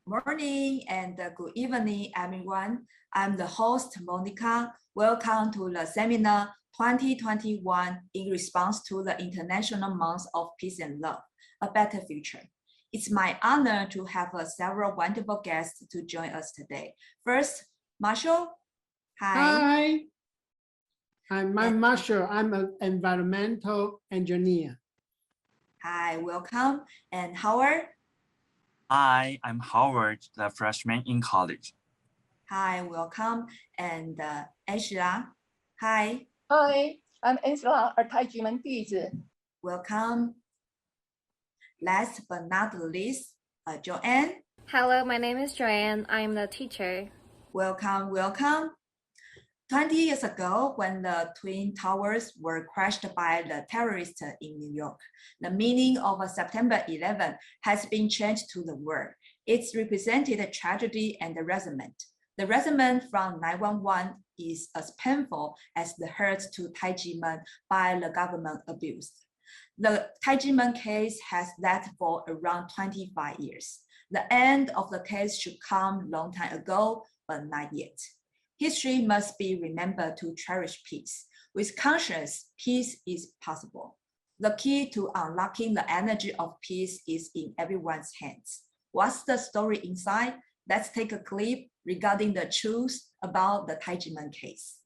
Morning and good evening, everyone. I'm the host, Monica. Welcome to the seminar 2021 in response to the International Month of Peace and Love, A Better Future. It's my honor to have several wonderful guests to join us today. First, Marshall. Hi. I'm Marshall. I'm an environmental engineer. Hi, welcome. And Howard. Hi, I'm Howard, the freshman in college. Hi, welcome. And Ancilla. Hi. Hi, I'm Ancilla, a Tai Ji Men Dizis. Welcome. Last but not least, Joanne. Hello, my name is Joanne. I'm the teacher. Welcome, welcome. 20 years ago, when the Twin Towers were crashed by the terrorists in New York, the meaning of September 11 has been changed to the word. It's represented a tragedy and a resentment. The resentment from 911 is as painful as the hurt to Tai Ji Men by the government abuse. The Tai Ji Men case has led for around 25 years. The end of the case should come long time ago, but not yet. History must be remembered to cherish peace. With conscience, peace is possible. The key to unlocking the energy of peace is in everyone's hands. What's the story inside? Let's take a clip regarding the truth about the Tai Ji Men case.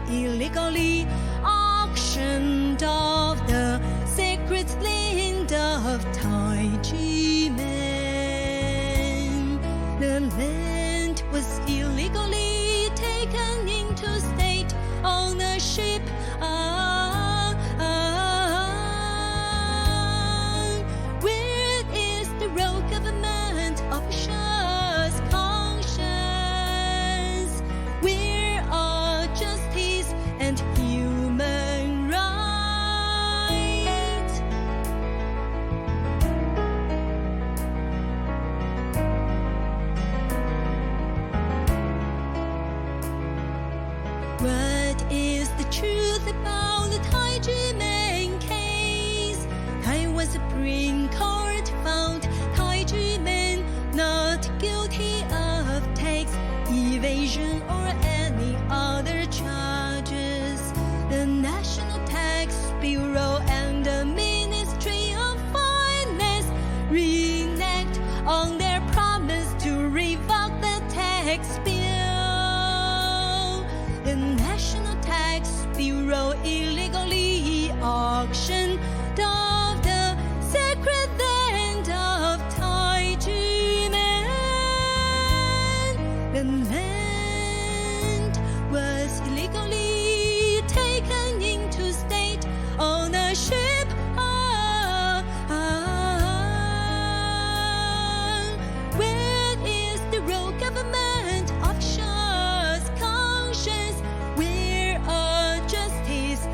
Illegally auctioned off the sacred land of Tai Ji Men. The land was illegally taken into state ownership. Where is the royal government officials' conscience? Where are justice and human rights? What is the truth about the Tai Ji Men case? Taiwan Supreme Court found Tai Ji Men not guilty of tax evasion or any other charges. The National Tax Bureau and the Ministry of Finance reneged on their promise to revoke the tax bill. The National Tax Bureau illegally auctioned off the sacred land of Tai Ji Men. The land was illegally taken into state ownership. Where is the royal government officials' conscience? Where are justice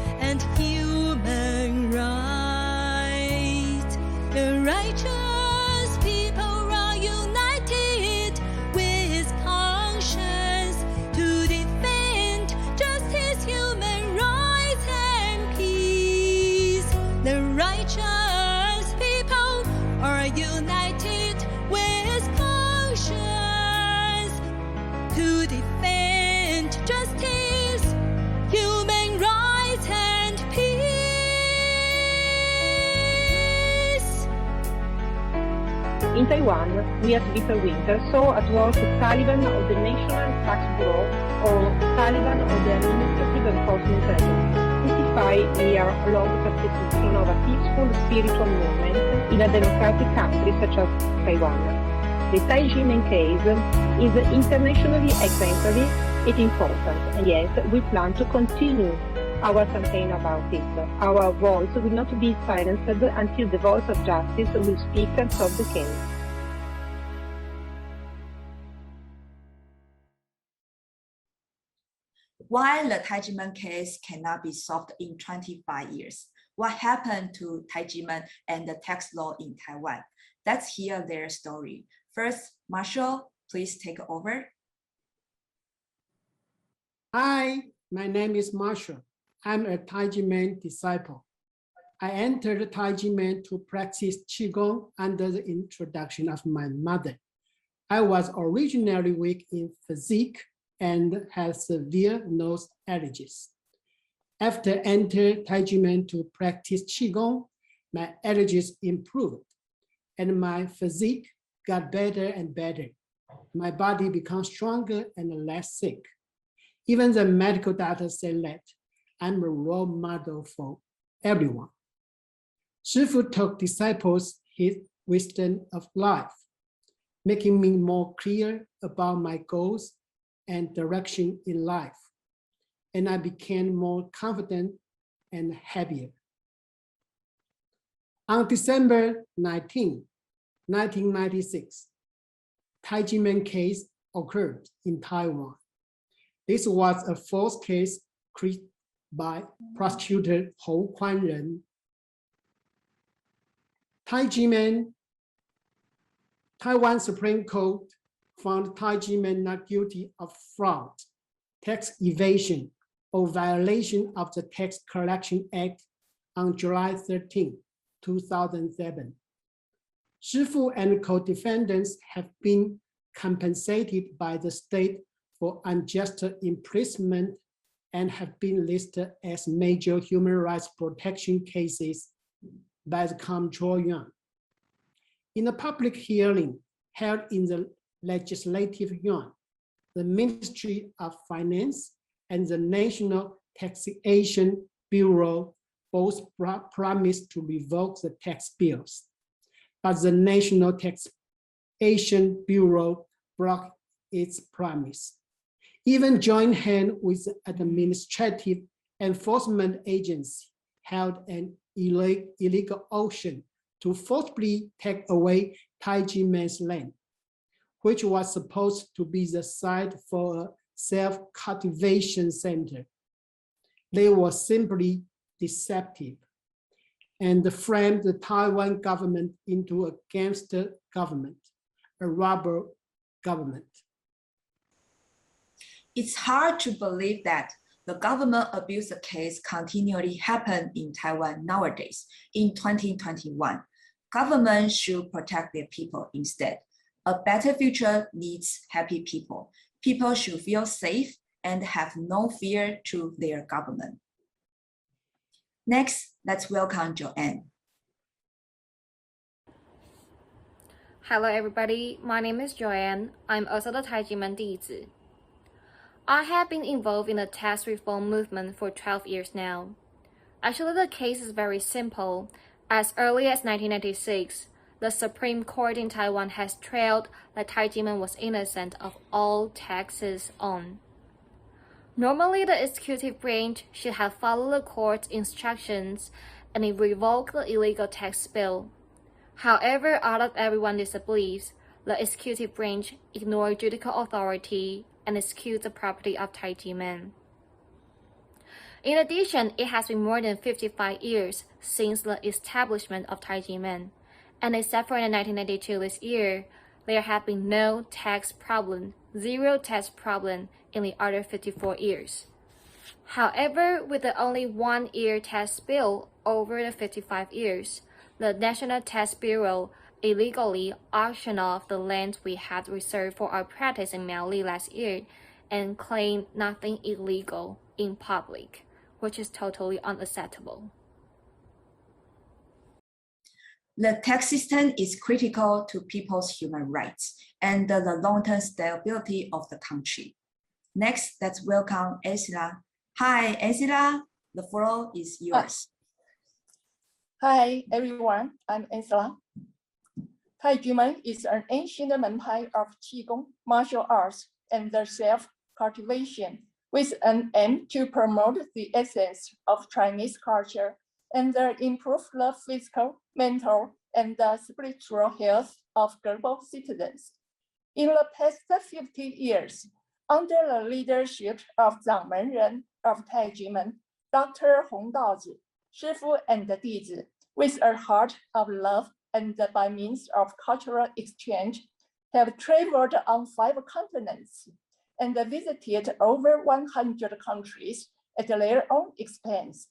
Taiwan, we at Deeper Winter saw at work Taliban of the National Tax Bureau or Taliban of the Administrative Enforcement Agency, 55 year long persecution of a peaceful spiritual movement in a democratic country such as Taiwan. The Tai Ji Men case is internationally exemplary and important, and yet we plan to continue our campaign about it. Our voice will not be silenced until the voice of justice will speak and solve the case. While the Tai Ji Men case cannot be solved in 25 years, what happened to Tai Ji Men and the tax law in Taiwan? Let's hear their story. First, Marshall, please take over. Hi, my name is Marshall. I'm a Tai Ji Men disciple. I entered Tai Ji Men to practice Qigong under the introduction of my mother. I was originally weak in physique and had severe nose allergies. After entering Tai Ji Men to practice Qigong, my allergies improved and my physique got better and better. My body became stronger and less sick. Even the medical data said that I'm a role model for everyone. Shifu taught disciples his wisdom of life, making me more clear about my goals and direction in life. And I became more confident and happier. On December 19, 1996, Tai Ji Men case occurred in Taiwan. This was a false case created by prosecutor Huang Ren. Tai Ji Men, Taiwan Supreme Court found Tai Ji Men not guilty of fraud, tax evasion, or violation of the Tax Collection Act on July 13, 2007. Shifu and co-defendants have been compensated by the state for unjust imprisonment and have been listed as major human rights protection cases by the Comptroller Yuan. In a public hearing held in the Legislative Yuan, the Ministry of Finance and the National Taxation Bureau both promised to revoke the tax bills, but the National Taxation Bureau broke its promise. Even joined hands with the Administrative Enforcement Agency held an illegal auction to forcibly take away Tai Ji Men's land, which was supposed to be the site for a self-cultivation center. They were simply deceptive and framed the Taiwan government into a gangster government, a robber government. It's hard to believe that the government abuse case continually happen in Taiwan nowadays. In 2021, government should protect their people instead. A better future needs happy people. People should feel safe and have no fear to their government. Next, let's welcome Joanne. Hello everybody, my name is Joanne. I'm also the Tai Ji Men Dizis. I have been involved in the tax reform movement for 12 years now. Actually, the case is very simple. As early as 1996, the Supreme Court in Taiwan has ruled that Tai Ji Men was innocent of all taxes on. Normally, the executive branch should have followed the court's instructions and revoke the illegal tax bill. However, out of everyone's disbelief, the executive branch ignored judicial authority and execute the property of Tai Ji Men. In addition, it has been more than 55 years since the establishment of Tai Ji Men, and except for in 1992 this year, there have been no tax problem, zero tax problem in the other 54 years. However, with the only 1 year tax bill over the 55 years, the National Tax Bureau illegally auctioned off the land we had reserved for our practice in Miaoli last year and claimed nothing illegal in public, which is totally unacceptable. The tax system is critical to people's human rights and the long-term stability of the country. Next, let's welcome Ancilla. Hi, Ancilla, the floor is yours. Hi, everyone. I'm Ancilla. Tai Ji Men is an ancient menpai of Qigong, martial arts, and the self-cultivation with an aim to promote the essence of Chinese culture and improve the physical, mental, and spiritual health of global citizens. In the past 50 years, under the leadership of Zhang Menren of Tai Ji Men, Dr. Hong Daozi, Shifu and Dizi, with a heart of love and by means of cultural exchange, have traveled on 5 continents and visited over 100 countries at their own expense.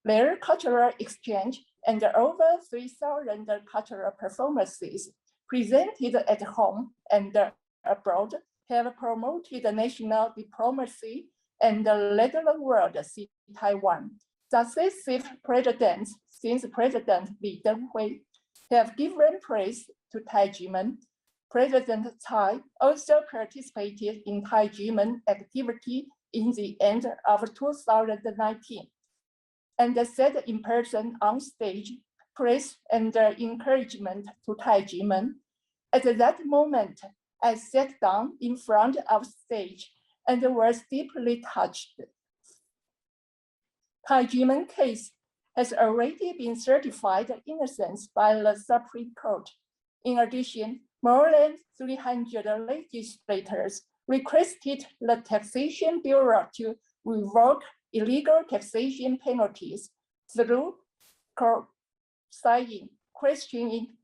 Their cultural exchange and over 3,000 cultural performances presented at home and abroad have promoted national diplomacy and led the world see Taiwan. Successive presidents since President Li Denghui have given praise to Tai Ji Men. President Tsai also participated in Tai Ji Men activity in the end of 2019 and said in person on stage praise and encouragement to Tai Ji Men. At that moment, I sat down in front of stage and was deeply touched. Tai Ji Men case has already been certified innocent by the Supreme Court. In addition, more than 300 legislators requested the Taxation Bureau to revoke illegal taxation penalties through signing, questioning,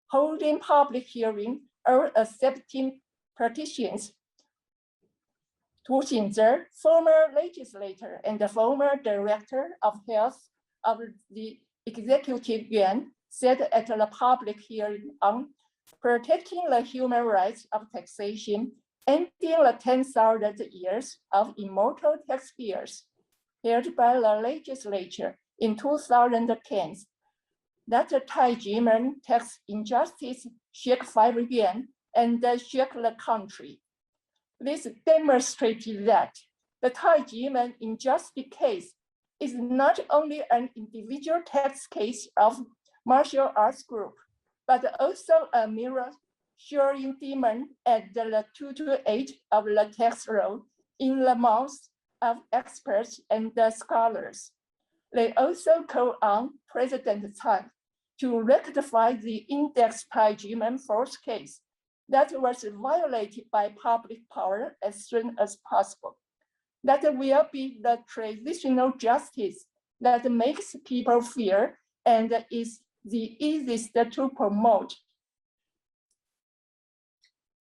holding public hearing, or accepting petitions. Tu Xinzhe, former legislator and the former director of health of the executive yuan, said at the public hearing on protecting the human rights of taxation, ending the 10,000 years of immortal taxpayers, held by the legislature in 2010, that the Tai Ji Men tax injustice shook 5 yuan and shook the country. This demonstrated that the Tai Ji Men injustice case is not only an individual tax case of martial arts group, but also a mirror showing demon at the 228 of the tax law in the mouths of experts and scholars. They also call on President Tsai to rectify the index Tai Ji Men force case that was violated by public power as soon as possible. That will be the transitional justice that makes people fear and is the easiest to promote.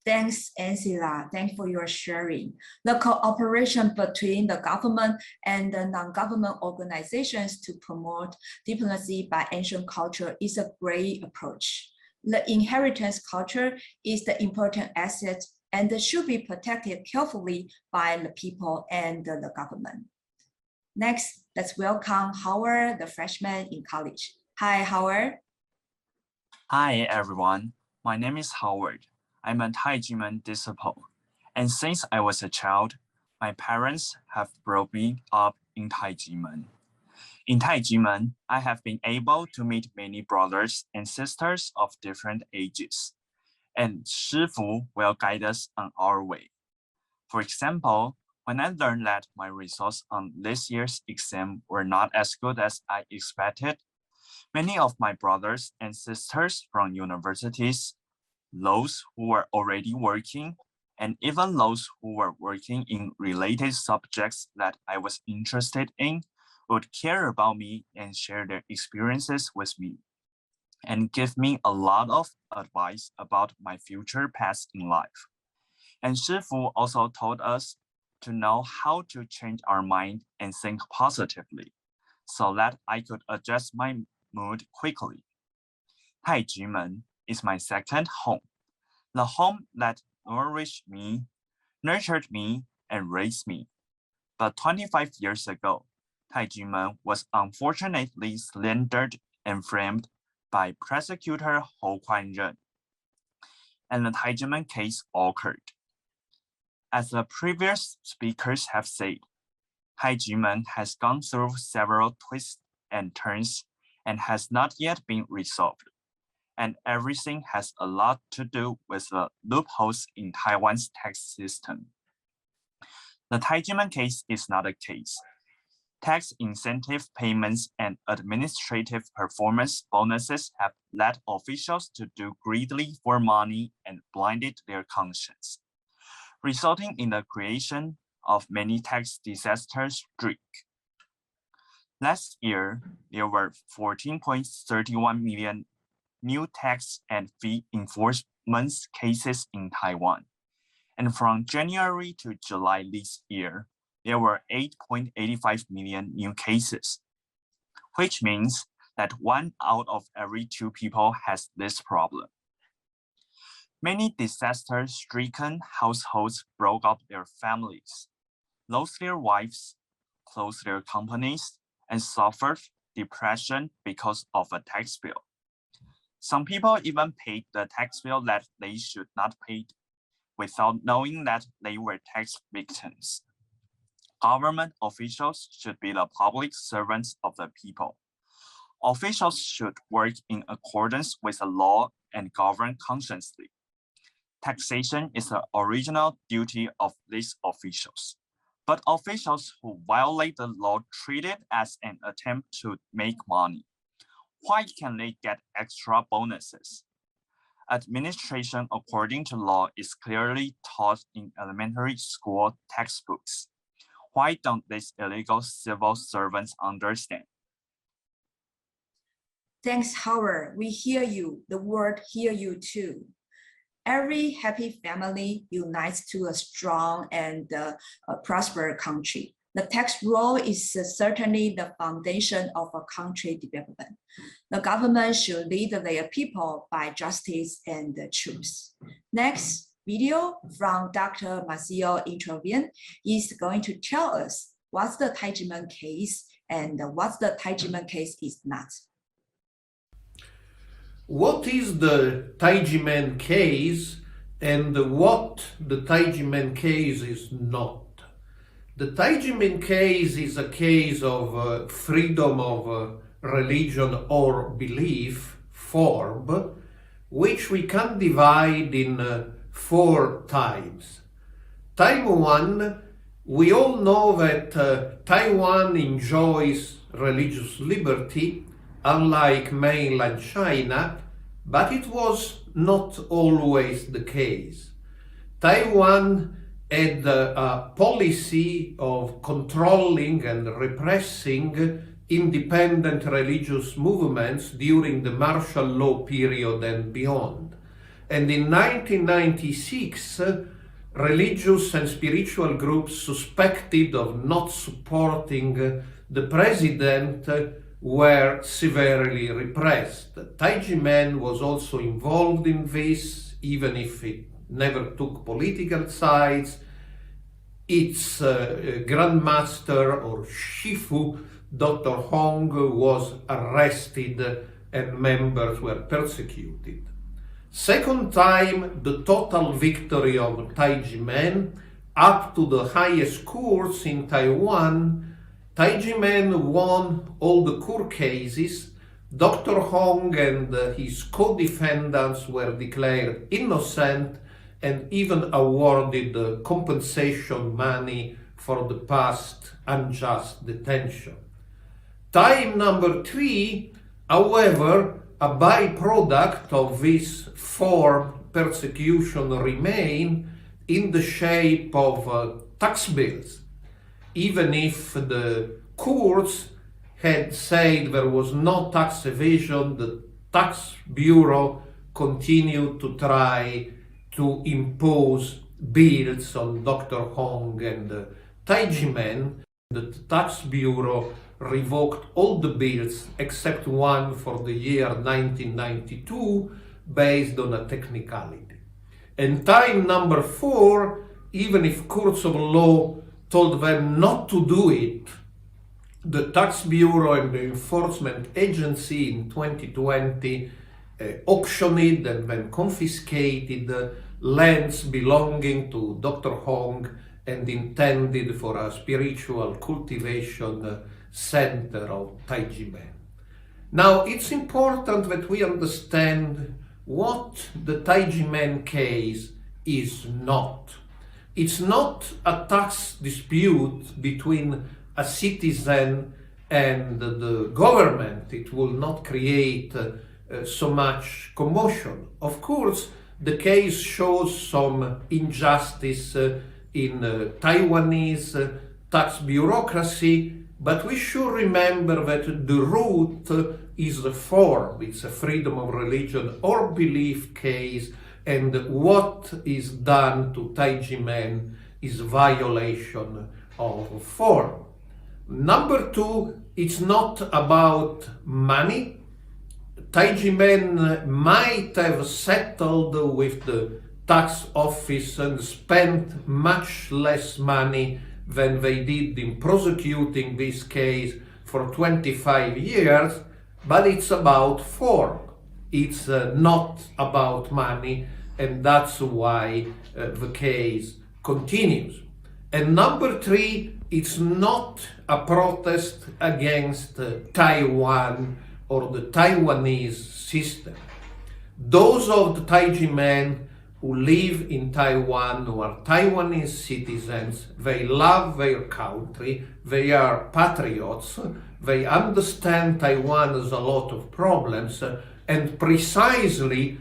Thanks, Ancilla. Thanks for your sharing. The cooperation between the government and the non-government organizations to promote diplomacy by ancient culture is a great approach. The inheritance culture is the important asset and should be protected carefully by the people and the government. Next, let's welcome Howard, the freshman in college. Hi, Howard. Hi, everyone. My name is Howard. I'm a Tai Ji Men disciple. And since I was a child, my parents have brought me up in Tai Ji Men. In Tai Ji Men, I have been able to meet many brothers and sisters of different ages, and Shifu will guide us on our way. For example, when I learned that my results on this year's exam were not as good as I expected, many of my brothers and sisters from universities, those who were already working, and even those who were working in related subjects that I was interested in, would care about me and share their experiences with me, and give me a lot of advice about my future paths in life. And Shifu also told us to know how to change our mind and think positively, so that I could adjust my mood quickly. Tai Ji Men is my second home, the home that nourished me, nurtured me, and raised me. But 25 years ago, Tai Ji Men was unfortunately slandered and framed by prosecutor Huang, and the Tai Ji Men case occurred. As the previous speakers have said, Tai Ji Men has gone through several twists and turns and has not yet been resolved, and everything has a lot to do with the loopholes in Taiwan's tax system. The Tai Ji Men case is not a case. Tax incentive payments and administrative performance bonuses have led officials to do greedily for money and blinded their conscience, resulting in the creation of many tax disaster streak. Last year, there were 14.31 million new tax and fee enforcement cases in Taiwan. And from January to July this year, there were 8.85 million new cases, which means that 1 out of every 2 people has this problem. Many disaster-stricken households broke up their families, lost their wives, closed their companies, and suffered depression because of a tax bill. Some people even paid the tax bill that they should not pay without knowing that they were tax victims. Government officials should be the public servants of the people. Officials should work in accordance with the law and govern conscientiously. Taxation is the original duty of these officials, but officials who violate the law treat it as an attempt to make money. Why can they get extra bonuses? Administration according to law is clearly taught in elementary school textbooks. Why don't these illegal civil servants understand? Thanks, Howard. We hear you. The world hear you too. Every happy family unites to a strong and prosperous country. The tax law is certainly the foundation of a country development. The government should lead their people by justice and truth. Next video from Dr. Miaoli intervene is going to tell us what's the Tai Ji Men case and what the Tai Ji Men case is not. What is the Tai Ji Men case and what the Tai Ji Men case is not? The Tai Ji Men case is a case of freedom of religion or belief form, which we can divide in 4 types. Type 1, we all know that Taiwan enjoys religious liberty, unlike mainland China, but it was not always the case. Taiwan had a policy of controlling and repressing independent religious movements during the martial law period and beyond. And in 1996, religious and spiritual groups suspected of not supporting the president were severely repressed. Tai Ji Men was also involved in this, even if it never took political sides. Its grandmaster or Shifu, Dr. Huang, was arrested and members were persecuted. Second time, the total victory of Tai Ji Men up to the highest courts in Taiwan. Tai Ji Men won all the court cases. Dr. Huang and his co-defendants were declared innocent and even awarded compensation money for the past unjust detention. Time number 3, however, a byproduct of this form persecution remain in the shape of tax bills. Even if the courts had said there was no tax evasion, the tax bureau continued to try to impose bills on Dr. Huang and Tai Ji Men. The tax bureau revoked all the bills except one for the year 1992 based on a technicality. And time number 4, even if courts of law told them not to do it, the Tax Bureau and the Enforcement Agency in 2020 auctioned and then confiscated lands belonging to Dr. Huang and intended for a spiritual cultivation center of Tai Ji Men. Now, it's important that we understand what the Tai Ji Men case is not. It's not a tax dispute between a citizen and the government. It will not create so much commotion. Of course, the case shows some injustice in Taiwanese tax bureaucracy, but we should remember that the root is the form. It's a freedom of religion or belief case, and what is done to Tai Ji Men is violation of form. Number two, it's not about money. Tai Ji Men might have settled with the tax office and spent much less money than they did in prosecuting this case for 25 years, but it's about form. It's not about money, and that's why the case continues. And number three, it's not a protest against Taiwan or the Taiwanese system. Those of the Tai Ji Men who live in Taiwan, who are Taiwanese citizens, they love their country, they are patriots, they understand Taiwan has a lot of problems, and precisely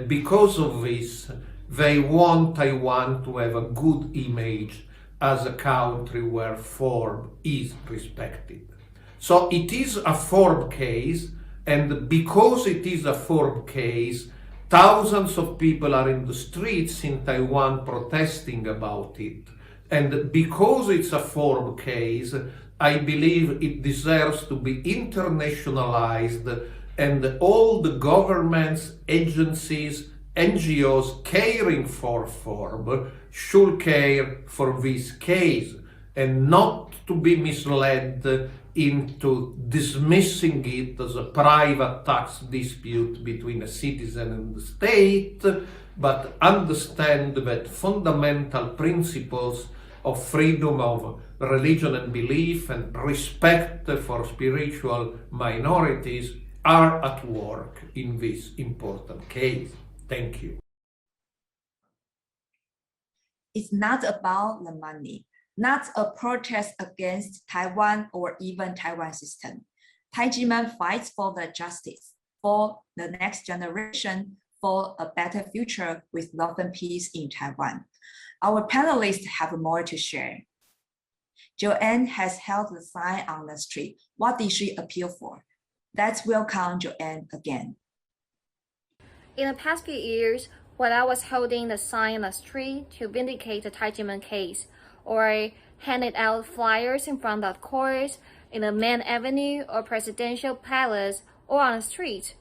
because of this, they want Taiwan to have a good image as a country where form is respected. So it is a form case, and because it is a form case, thousands of people are in the streets in Taiwan protesting about it. And because it's a form case, I believe it deserves to be internationalized, and all the governments, agencies, NGOs caring for form should care for this case, and not to be misled into dismissing it as a private tax dispute between a citizen and the state, but understand that fundamental principles of freedom of religion and belief and respect for spiritual minorities are at work in this important case. Thank you. It's not about the money, not a protest against Taiwan or even Taiwan system. Tai Ji Men fights for the justice, for the next generation, for a better future with love and peace in Taiwan. Our panelists have more to share. Joanne has held the sign on the street. What did she appeal for? Let's welcome Joanne again. In the past few years, when I was holding the sign on the street to vindicate the Tai Ji Men case, or handed out flyers in front of courts, in the main avenue or presidential palace, or on the street,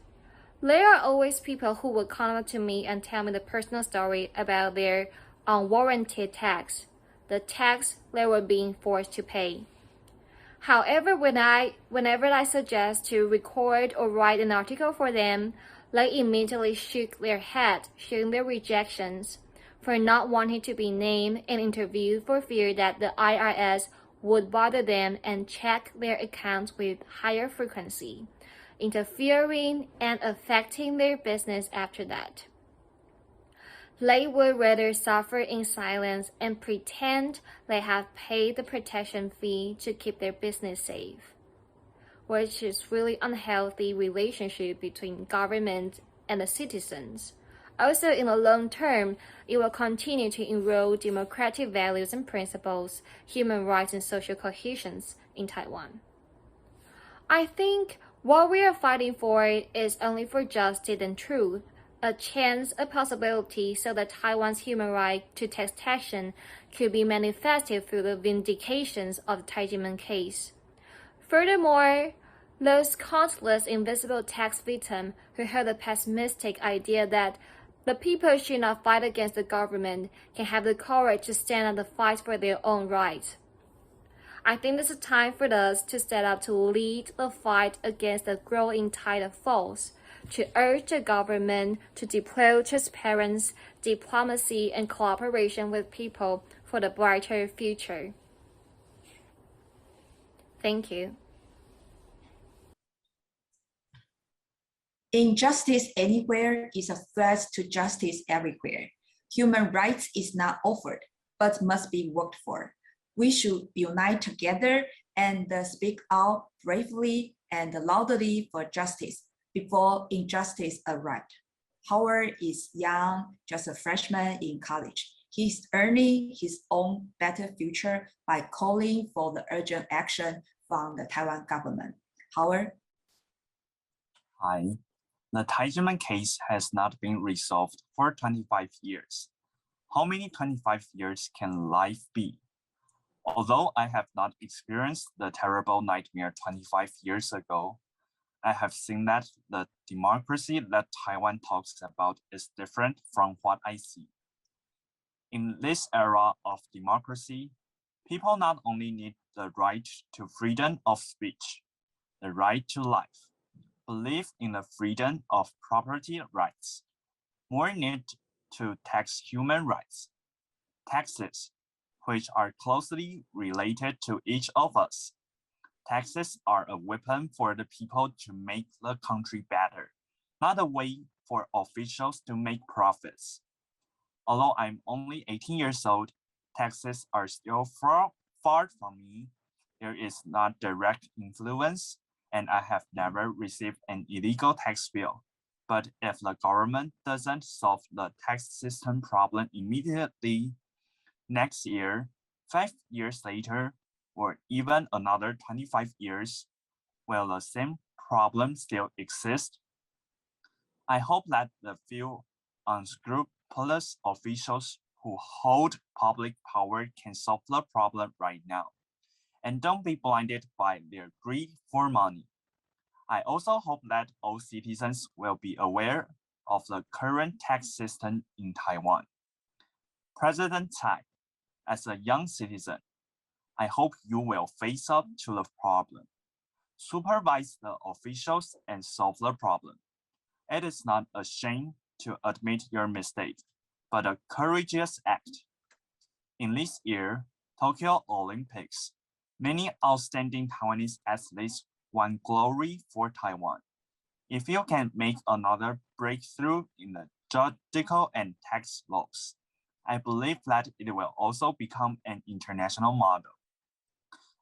there are always people who will come up to me and tell me the personal story about their unwarranted tax, the tax they were being forced to pay. However, whenever I suggest to record or write an article for them, they immediately shook their head, showing their rejections for not wanting to be named and interviewed for fear that the IRS would bother them and check their accounts with higher frequency, interfering and affecting their business after that. They would rather suffer in silence and pretend they have paid the protection fee to keep their business safe, which is really unhealthy relationship between government and the citizens. Also, in the long term, it will continue to erode democratic values and principles, human rights and social cohesion in Taiwan. I think what we are fighting for is only for justice and truth, a chance, a possibility so that Taiwan's human right to taxation could be manifested through the vindications of the Tai Ji Men case. Furthermore, those countless invisible tax victims who heard the pessimistic idea that the people should not fight against the government can have the courage to stand on the fight for their own rights. I think it's time for us to stand up to lead the fight against the growing tide of false, to urge the government to deploy transparency, diplomacy, and cooperation with people for the brighter future. Thank you. Injustice anywhere is a threat to justice everywhere. Human rights is not offered, but must be worked for. We should unite together and speak out bravely and loudly for justice before injustice arrives. Howard is young, just a freshman in college. He's earning his own better future by calling for the urgent action from the Taiwan government. Howard? Hi. The Tai Ji Men case has not been resolved for 25 years. How many 25 years can life be? Although I have not experienced the terrible nightmare 25 years ago, I have seen that the democracy that Taiwan talks about is different from what I see. In this era of democracy, people not only need the right to freedom of speech, the right to life, believe in the freedom of property rights, more need to tax human rights. Taxes, which are closely related to each of us. Taxes are a weapon for the people to make the country better, not a way for officials to make profits. Although I'm only 18 years old, taxes are still far from me. There is not direct influence, and I have never received an illegal tax bill. But if the government doesn't solve the tax system problem immediately, next year, 5 years later, or even another 25 years, will the same problem still exist? I hope that the few unscrupulous officials who hold public power can solve the problem right now, and don't be blinded by their greed for money. I also hope that all citizens will be aware of the current tax system in Taiwan. President Tsai, as a young citizen, I hope you will face up to the problem, supervise the officials, and solve the problem. It is not a shame to admit your mistake, but a courageous act. In this year, Tokyo Olympics, many outstanding Taiwanese athletes won glory for Taiwan. If you can make another breakthrough in the judicial and tax laws, I believe that it will also become an international model.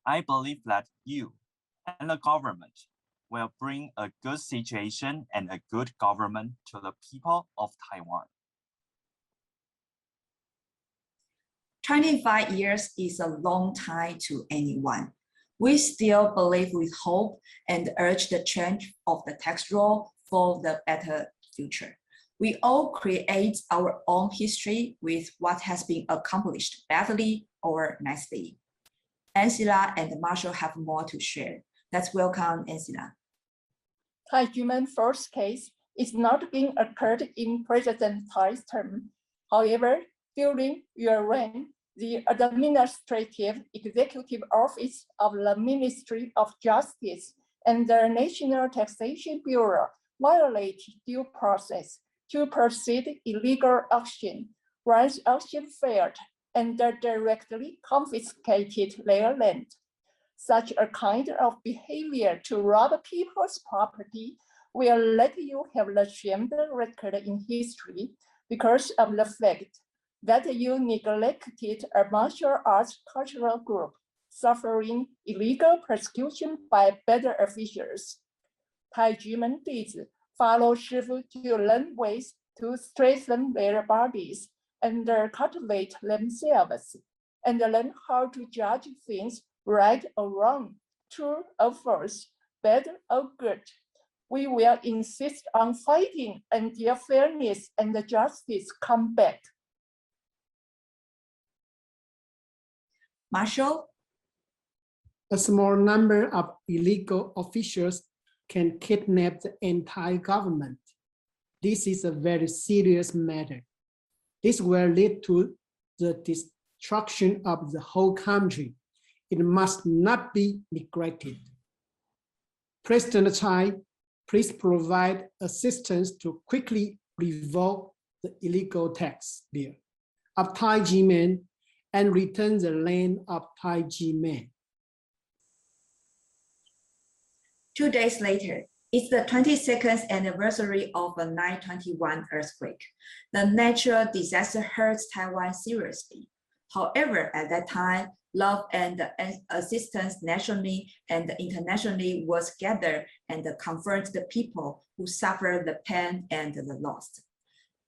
I believe that you and the government will bring a good situation and a good government to the people of Taiwan. 25 years is a long time to anyone. We still believe with hope and urge the change of the tax law for the better future. We all create our own history with what has been accomplished badly or nicely. Ancilla and Marshall have more to share. Let's welcome Ancilla. Tai Ji Men first case is not being occurred in President Tsai's term. However, during your reign, the Administrative Executive Office of the Ministry of Justice and the National Taxation Bureau violated due process to proceed illegal auction. Once auction failed, and directly confiscated their land. Such a kind of behavior to rob people's property will let you have the shamed record in history because of the fact that you neglected a martial arts cultural group suffering illegal persecution by better officials. Tai Ji Men Dizis follow Shifu to learn ways to strengthen their bodies and cultivate themselves, and learn how to judge things right or wrong, true or false, bad or good. We will insist on fighting until fairness and justice come back. Marshall? A small number of illegal officials can kidnap the entire government. This is a very serious matter. This will lead to the destruction of the whole country. It must not be neglected. President Tsai, please provide assistance to quickly revoke the illegal tax bill of Tai Ji Men and return the land of Tai Ji Men. 2 days later, it's the 22nd anniversary of the 9/21 earthquake. The natural disaster hurts Taiwan seriously. However, at that time, love and assistance nationally and internationally was gathered and comforted the people who suffered the pain and the loss.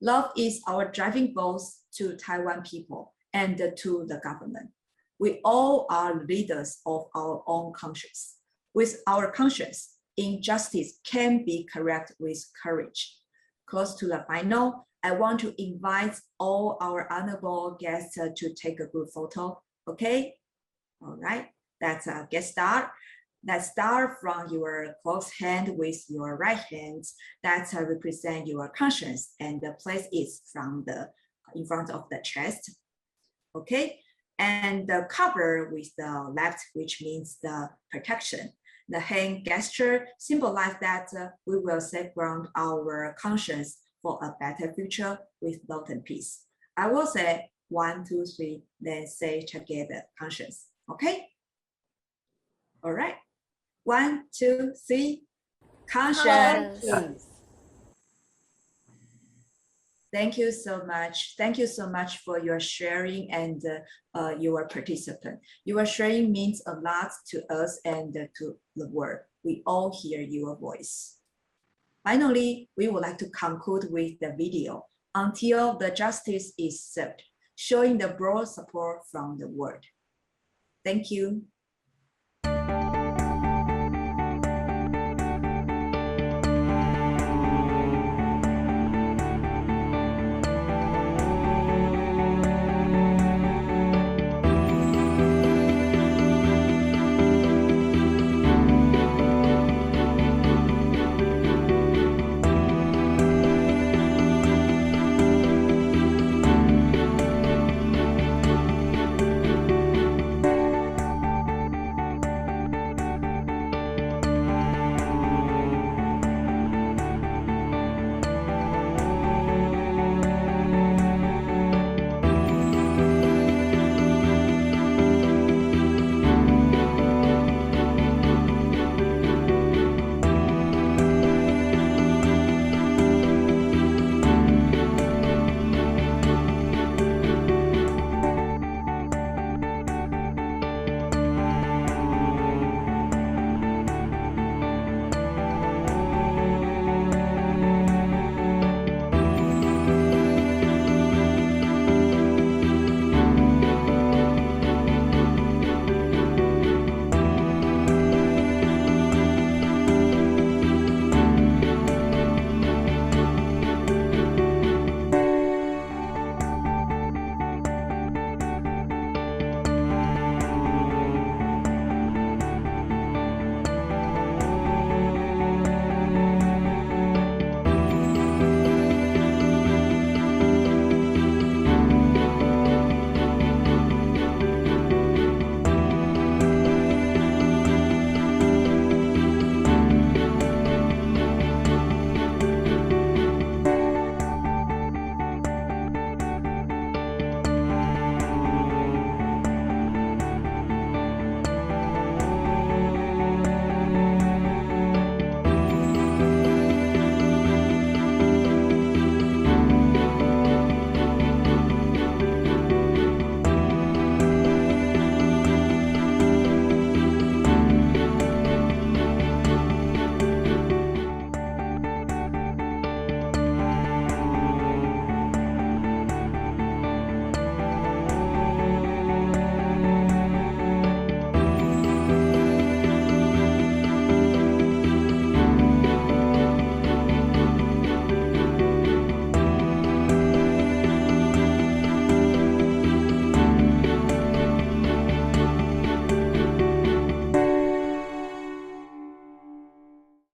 Love is our driving force to Taiwan people and to the government. We all are leaders of our own conscience. With our conscience, injustice can be corrected with courage. Close to the final, I want to invite all our honorable guests to take a group photo, okay? All right, that's a get start. Let's start from your closed hand with your right hand. That represent your conscience and place it from in front of the chest, okay? And the cover with the left, which means the protection. The hand gesture symbolize that we will safeguard our conscience for a better future with love and peace. I will say 1, 2, 3, then say together, conscience, okay? All right, 1, 2, 3, conscience. Conscience. Thank you so much. Thank you so much for your sharing and your participant. Your sharing means a lot to us and to the world. We all hear your voice. Finally, we would like to conclude with the video until the justice is served, showing the broad support from the world. Thank you.